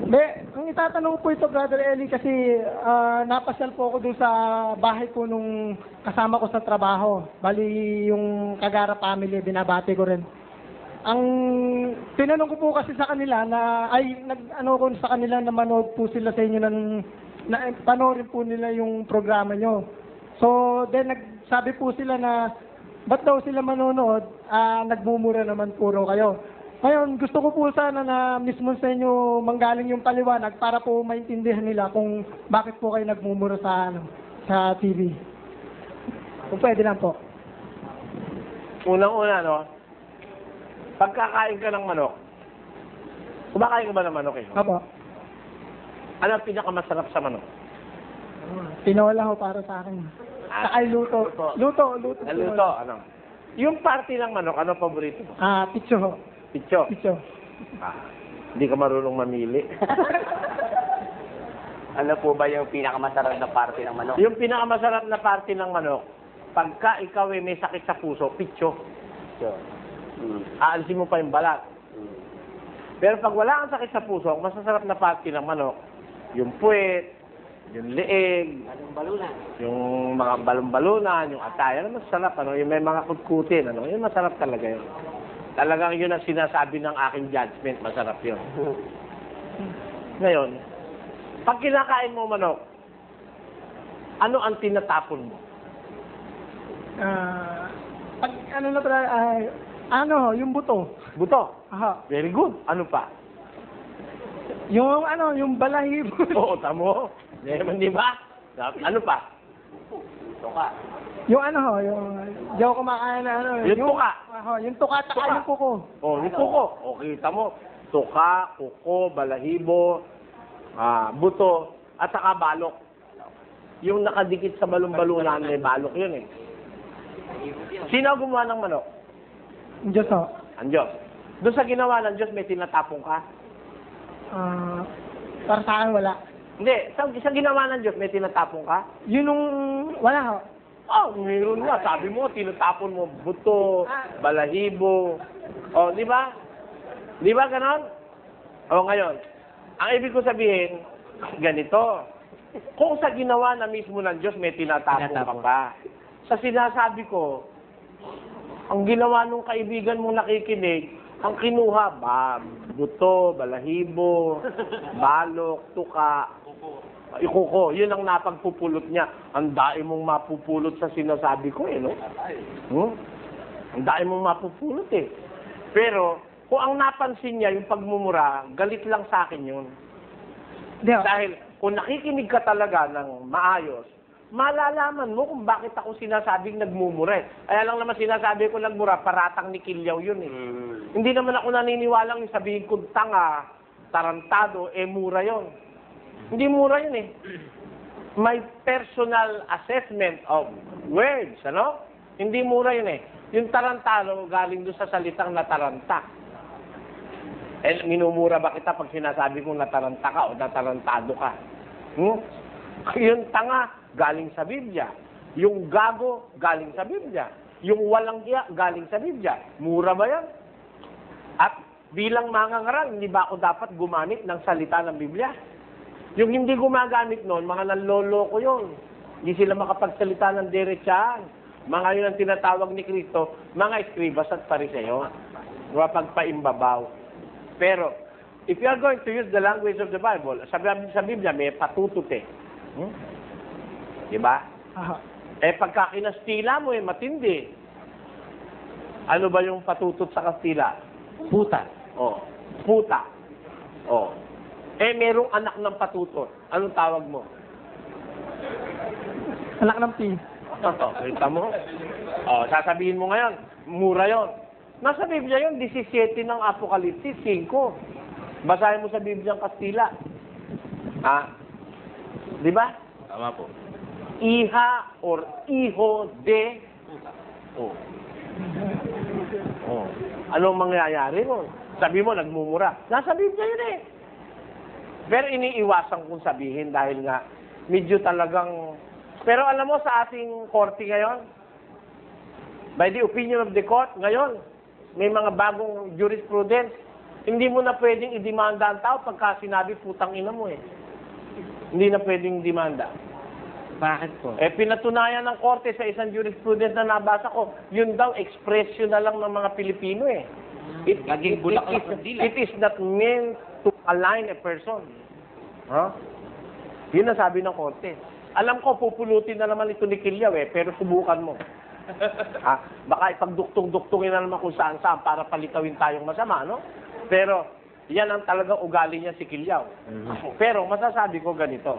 Ang itatanong po ito, Brother Eli, kasi napasyal po ako doon sa bahay ko nung kasama ko sa trabaho. Bali, yung Kagara family, binabati ko rin. Ang tinanong ko po kasi sa kanila na, nag-ano ko sa kanila na manood po sila sa inyo na panoorin po nila yung programa nyo. So, then nagsabi po sila na, ba't daw sila manonood? Nagmumura naman puro kayo. Ngayon, gusto ko po sana na mismo sa inyo manggaling yung paliwanag para po maintindihan nila kung bakit po kayo nagmumura sa TV. Kung pwede lang po. Unang-una, no? Pagkakain ka ng manok, kumakain ka ba ng manok eh? Opo. Ano ang pinakamasarap sa manok? Tinola ho para sa akin. Saka luto. Luto. Luto, ano? Yung party ng manok, ano paborito mo? Picho ho. Picho. Picho. Hindi ka marunong mamili. Ano po ba yung pinakamasarap na party ng manok? Yung pinakamasarap na party ng manok, pagka ikaw may sakit sa puso, picho. Sure. Aalisin mo pa yung balat. Pero pag wala kang sakit sa puso, ang masasarap na party ng manok, yung puwet, yung leeg, yung mga balon-balunan, yung ataya, ano masarap, ano, yung may mga kutkutin, ano, yun masarap talaga yun. Talagang yun ang sinasabi ng aking judgment, masarap yun. Ngayon, pag kinakain mo manok, ano ang tinatapon mo? Yung buto. Buto. Aha. Very good. Ano pa? Yung balahibo. Oo, tamo. Di ba? Ano pa? Tuka. Yung di ako kumakain na Yung tuka. Yung tuka at Tuka. yung kuko. Oh, yung kuko. O, kita mo. Tuka, kuko, balahibo, buto, at saka balok. Yung nakadikit sa balon-balunan, may balok yun eh. Sino ang gumawa ng manok? Ang Diyos ho. Ang Diyos. Doon sa ginawa ng Diyos, may tinatapong ka? Para sa akin wala. Hindi. Sa ginawa ng Diyos, may tinatapong ka? Yun wala ho. Meron nga. Sabi mo, tinatapon mo buto, balahibo. O, di ba? Di ba ganon? O, ngayon, ang ibig ko sabihin, ganito. Kung sa ginawa na mismo ng Diyos, may tinatapon ka pa. Sa sinasabi ko, ang ginawa nung kaibigan mong nakikinig, ang kinuha, buto, balahibo, balok, tuka, ikuko. Yun ang napagpupulot niya. Ang dai mong mapupulot sa sinasabi ko eh, no? Ang dai mong mapupulot eh. Pero, kung ang napansin niya, yung pagmumura, galit lang sa akin yun. Dahil, kung nakikinig ka talaga ng maayos, malalaman mo kung bakit ako sinasabing nagmumura. Kaya lang naman sinasabi ko nagmura, paratang ni Kilyaw yun eh. Hindi naman ako naniniwalang yung sabihin kong tanga, tarantado, mura yun. Hindi mura yun eh. My personal assessment of words, ano? Hindi mura yun eh. Yung tarantado galing doon sa salitang nataranta. Minumura ba kita pag sinasabi kong nataranta ka o natarantado ka? Yung tanga, galing sa Biblia. Yung gago, galing sa Biblia. Yung walang hiya, galing sa Biblia. Mura ba yan? At bilang mangangaral, hindi ba ako dapat gumamit ng salita ng Biblia? Yung hindi gumagamit noon, mga nanloloko yun. Hindi sila makapagsalita ng diretsyahan. Mga yun ang tinatawag ni Kristo, mga eskribas at pariseo. Pagpaimbabaw. Pero, if you are going to use the language of the Bible, sa Biblia may patutut eh. Diba? Pagka kinastila mo matindi. Ano ba yung patutot sa Kastila? Puta. Puta. Merong anak ng patutot. Anong tawag mo? Anak ng pi. Kita mo? Sasabihin mo ngayon, mura yon. Nasa Biblia yun, 17 ng Apokalipsis, 5. Basahin mo sa Biblia ang Kastila. Di ba? Tama po. Iha or iho de. Anong mangyayari nun? Sabi mo, nagmumura. Nasa Biblia yun eh. Pero iniiwasan kong sabihin dahil nga medyo talagang... Pero alam mo sa ating korte ngayon, by the opinion of the court, ngayon, may mga bagong jurisprudence Hindi mo na pwedeng idemanda ang tao pagka sinabi putang ina mo eh. Hindi na pwedeng demanda. Bakit po? Pinatunayan ng korte sa isang jurisprudence na nabasa ko, yun daw, expression na lang ng mga Pilipino eh. Laging bulaklak ng dila. It is not meant to align a person. Huh? Yun ang sabi ng korte. Alam ko, pupulutin na naman ito ni Kilyaw pero subukan mo. Baka ipagduktong-duktongin na naman kung saan-saan para palitawin tayong masama, no? Pero, yan ang talagang ugali niya si Kilyaw. Pero, masasabi ko ganito.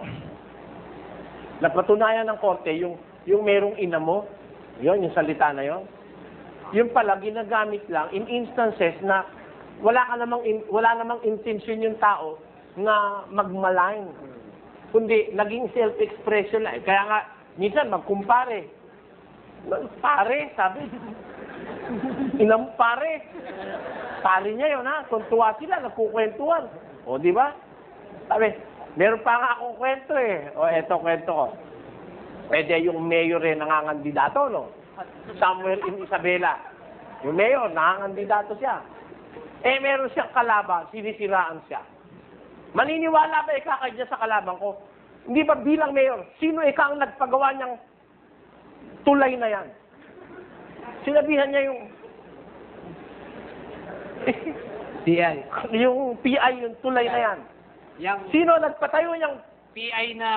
Napatunayan ng korte, yung merong ina mo, yun, yung salita na yun, yung pala ginagamit lang in instances na wala namang intention yung tao na magmalign. Kundi, naging self-expression lang. Kaya nga, minsan magkumpare. Pare, sabi. Ina mo, pare. Pare niya yun, ha? Tuntua sila, nagkukwentuhan. O, di ba? Sabi, meron pa nga akong kwento eh. O, eto kwento ko. Pwede yung mayor nangangandidato, no? Samuel in Isabela. Yung mayor, nangangandidato siya. Meron siyang kalaban, sinisiraan siya. Maniniwala ba ikakay niya sa kalaban ko? Hindi ba bilang mayor, sino ika ang nagpagawa niyang tulay na yan? Sinabihan niya yung PI. yung PI, yung tulay na yan. Sino nagpatayo niyang PI na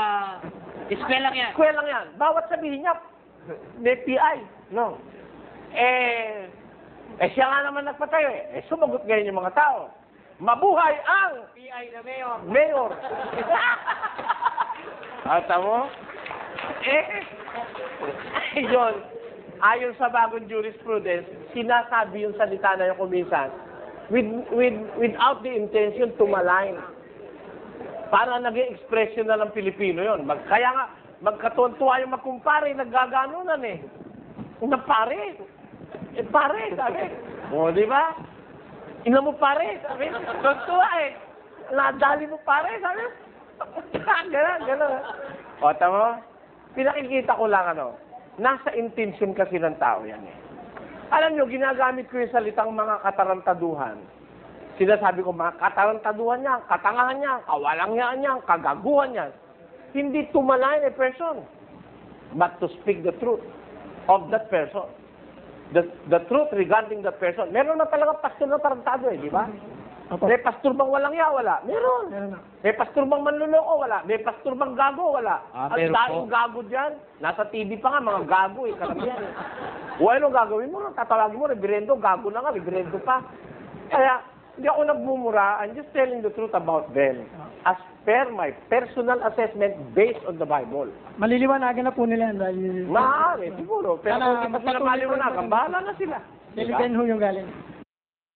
eskwela yan. eskwela yan? Bawat sabihin niya, may PI. No. Siya nga naman nagpatayo eh. Sumagot ngayon yung mga tao. Mabuhay ang PI na mayor. mayor. Ata mo? Yun. Ayon sa bagong jurisprudence, sinasabi yung salita na yung kuminsan without the intention to malign. Para naging expression na ng Pilipino yun. Kaya nga, magkatuwa yung magkumpare, naggaganunan eh. Una pare. Pare, sabi. O, di ba? Ina mo pare, sabi. Tuwa eh. Nadali mo pare, sabi. Gano'n. O, tama? Pinakikita ko lang nasa intention kasi ng tao yan eh. Alam nyo, ginagamit ko yung salitang mga katarantaduhan. Sinasabi ko, mga katarantaduhan niya, katangahan niya, kawalangyaan niya, kagaguhan niya. Hindi to malign a person, but to speak the truth of that person. The truth regarding that person. Meron na talaga pastor na tarantado di ba? May pastor bang walangya? Wala. Meron. May pastor bang manluloko? Wala. May pastor bang gago? Wala. Ang daming gago dyan. Nasa TV pa nga, mga gago karamihan O ano gagawin mo? Tatawagin mo, reverendo, gago na nga, reverendo pa. Kaya, hindi ako nagmumura. I'm just telling the truth about them. As per my personal assessment based on the Bible. Maliliwanagan na po nila yan dahil... Maaari, siguro. Pero kung hindi pa sila maliwanagan, bahala na sila. Diligan ho yung galing.